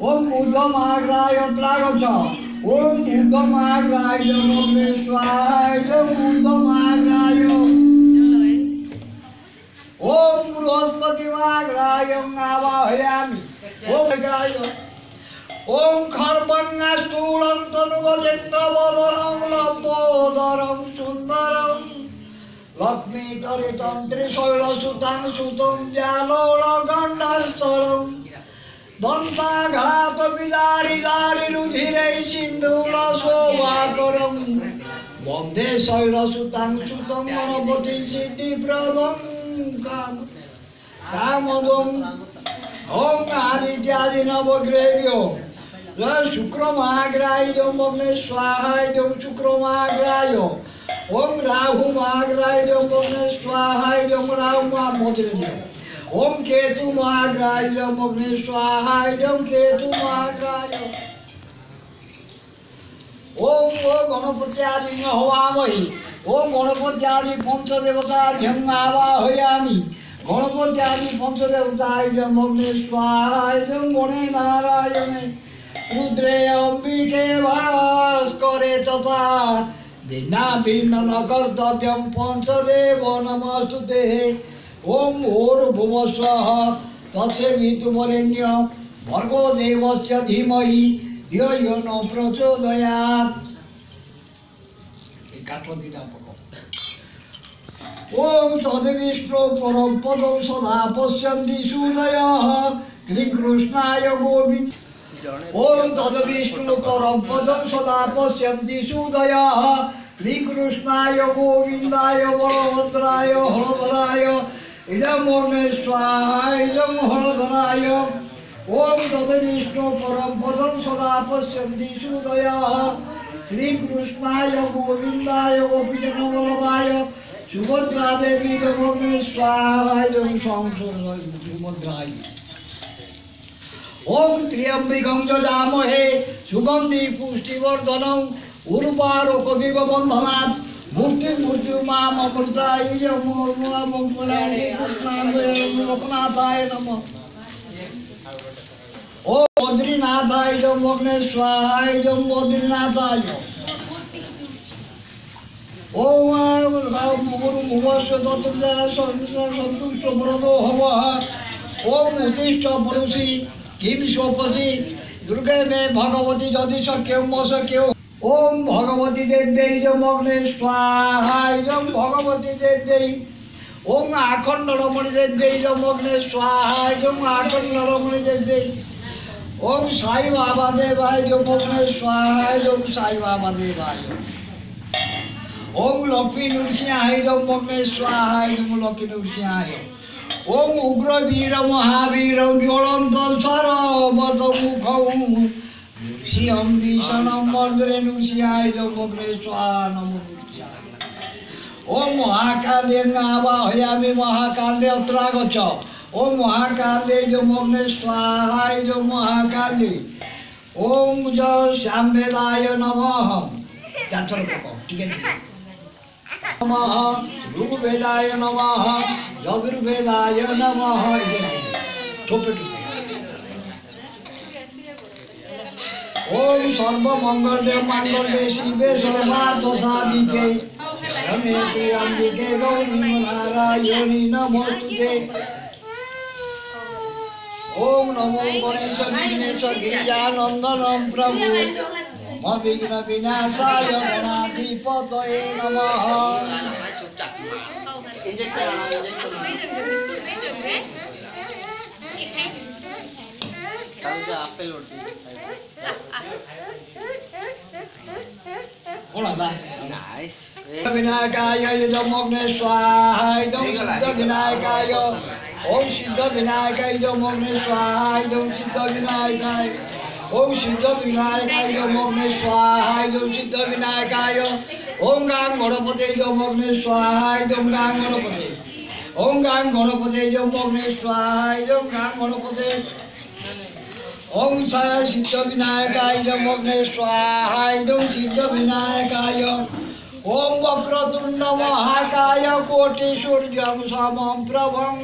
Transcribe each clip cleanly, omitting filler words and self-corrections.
ओम ऊर्ध्वमाग्राय त्रागच ओम ऊर्ध्वमाग्राय नमो स्वाहाय ओम ऊर्ध्वमाग्राय ओम बृहस्पतिमाग्राय आवाहयामि ओम गाय ओम खर्वण्य स्थूलं तनुगजेन्द्रवदनं लम्बोदरं सुन्दरं लक्ष्मीतरितन्त्रिशैलसुतं सुतं जालोलगण्डस्थलं दन्ताघातविदारिदारिरुधिरै सिन्धूलशोभाकरं वन्दे शैलसुतं सुतं गणपतिं सिद्धिप्रदं कामदं ओम आदित्यादि नवग्रह्यो शुक्रमाग्राय मग्ने स्वाहाय शुक्रमाग्राय ओम राहुमाग्राय मग्ने स्वाहाय राहुमाद्रव्य ओम केतुमाग्राय मग्ने स्वाहाय केतुमाग्राय ओम गणपत्यादि हवामहि ओम गणपत्यादि पंचदेवताभ्यं आवाहयामि गणपत्यादि पंचदेवताय मग्ने स्वाहाय गणे नारायणे रुद्रे अंबिके भास्करे तथा भिन्ना भिन्न न कर्तव्यं पंचदेव नमस्तुते ओम भूर्भुवस्वः तत्सवितुर्वरेण्यं भर्गो देवस्य धीमहि धियो यो न प्रचोदयात् ओम तद्विष्णु परम पदं सदा पश्यन्ति सूदयः श्रीकृष्णाय गोविन्द ओम तद्विष्णु परम पदं सदा पश्यन्ति सूदयः श्रीकृष्णाय गोविन्दाय बलभद्राय हरधराय इदं मग्ने स्वाहा इदं हरधराय ओम तद्विष्णु परम पदं सदा पश्यन्ति सूदयः श्रीकृष्णाय गोविन्दाय गोपीजनवल्लभाय सुभद्रा देवी नमो स्वाहा सुभद्राय ओम त्र्यंबकं यजामहे सुगंधि पुष्टिवर्धनम् उर्वारुकमिव बन्धनात् मूर्तिमामृताय लोकनाथाय नमः ओम बद्रीनाथाय मग्ने स्वाहाय बद्रीनाथाय ओम भुवस्य सन्तुष्ट वरदो हवः ओम उत्तिष्ठ पुरुषी किम स्वपसी दुर्गे में भगवती यदि शक्यं शक्यो ओम भगवती देव्यै मग्ने स्वाहाय भगवती देव्यै ओम आखंड रमणी देव्यै मग्ने स्वाहाय आखंड रमणी देव्यै ओम साई बाबा देवाय मग्ने स्वाहाय साई बाबा देवाय ओम लक्ष्मी नृसिंहाय मग्ने स्वाहाय लक्ष्मी नृसिंहाय ओम उग्र वीर महावीर ज्वलंत सर्वतमुखं नृसिंहं भीषणं मर्दने नृसिंहाय मग्ने स्वाहा नमो नृसिंहाय ओम महाकाल्यं आवाहयामि महाकाल्ये अत्र आगच्छ ओम महाकाल्ये मग्ने स्वाहाय महाकाल्ये ओम शाम्भेदाय नमः चार ठीक है नमः ऋग्वेदाय नमः यजुर्वेदाय नमः ओम सर्वमंगले मंगले शिवे सर्वार्थसाधिके रमेशे अंबिके गौरी नारायणी नमोस्तुते ओम नमो गणेश विघ्नेश गिरिजानंदनं प्रभु मम विघ्न विनाशाय गणाधिपतये नमः विनायकाय मग्ने स्वाहा सिद्ध विनायकाय ओम सिद्ध विनायकाय मग्ने स्वाहा सिद्ध विनायकाय ओम सिद्ध विनायकाय मग्ने स्वाहा सिद्ध विनायकाय ओम गां गणपते मग्ने स्वाहा गां गणपते ओम गां गणपते मग्ने स्वाहा गां गणपते ओम सिद्ध विनायकाय मग्ने स्वाहा सिद्ध विनायकाय ओम वक्रतुंड महाकाय कोटि सूर्यं समं प्रभं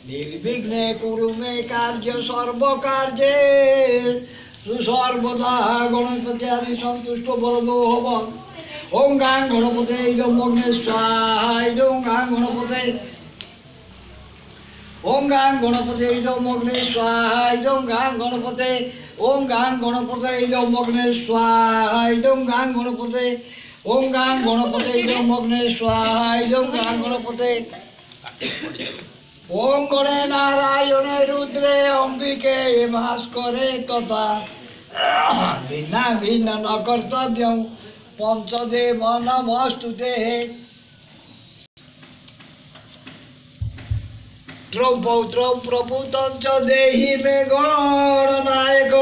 निर्विघ्ने कुरु मे कार्य सर्व कार्ये सुसर्वदा गणपति आदि संतुष्ट वरदो भव ओम गां गणपते इदं अग्ने स्वाहा इदं गां गणपते ओम गां गणपते इदं अग्ने स्वाहा इदं गां गणपते ओम गां गणपते इदं अग्ने स्वाहा इदं गां गणपते ओम गां गणपते इदं अग्ने स्वाहा इदं गां गणपते ओम गणे नारायणे रुद्रे अंबिके भास्करे तथा भिन्ना भिन्न न कर्तव्यं पंचदेव नमस्तुते पौत्रं प्रभुतं च देहि मे गणनायक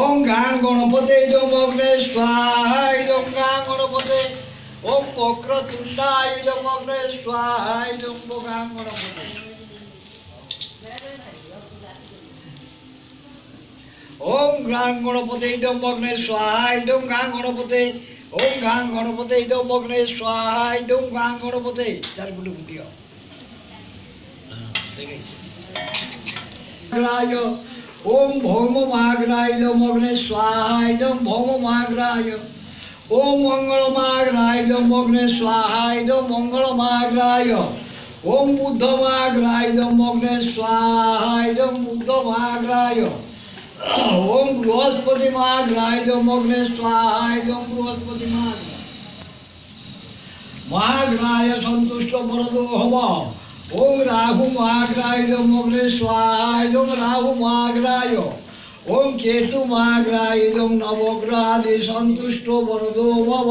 ओम गां गणपते इदं अग्ने स्वाहा इदं गां गणपते ओम वक्रतुण्डाय इदं अग्ने स्वाहा इदं गां गणपते ओम गां गणपते इदं अग्ने स्वाहा इदं गां गणपते ओम गां गणपते इदं अग्ने स्वाहा इदं गां गणपते चार गुड गुटियो ओम भौममाग्राय इदं अग्ने स्वाहा इदं भौममाग्राय ओम मंगलमाग्राय इदं अग्ने स्वाहा इदं मंगलमाग्राय ओम बुद्धमाग्राय इदं अग्ने स्वाहा इदं बुद्धमाग्राय ओम बृहस्पतिमाग्राय इदं अग्ने स्वाहा इदं बृहस्पतिमाग्राय माग्राय संतुष्ट वरदो भव ओम राहुमाग्राय इदं अग्ने स्वाहा इदं राहुमाग्राय ओम केतुमाग्राय इदं नवग्रहादि संतुष्ट वरदो भव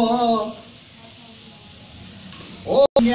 ओम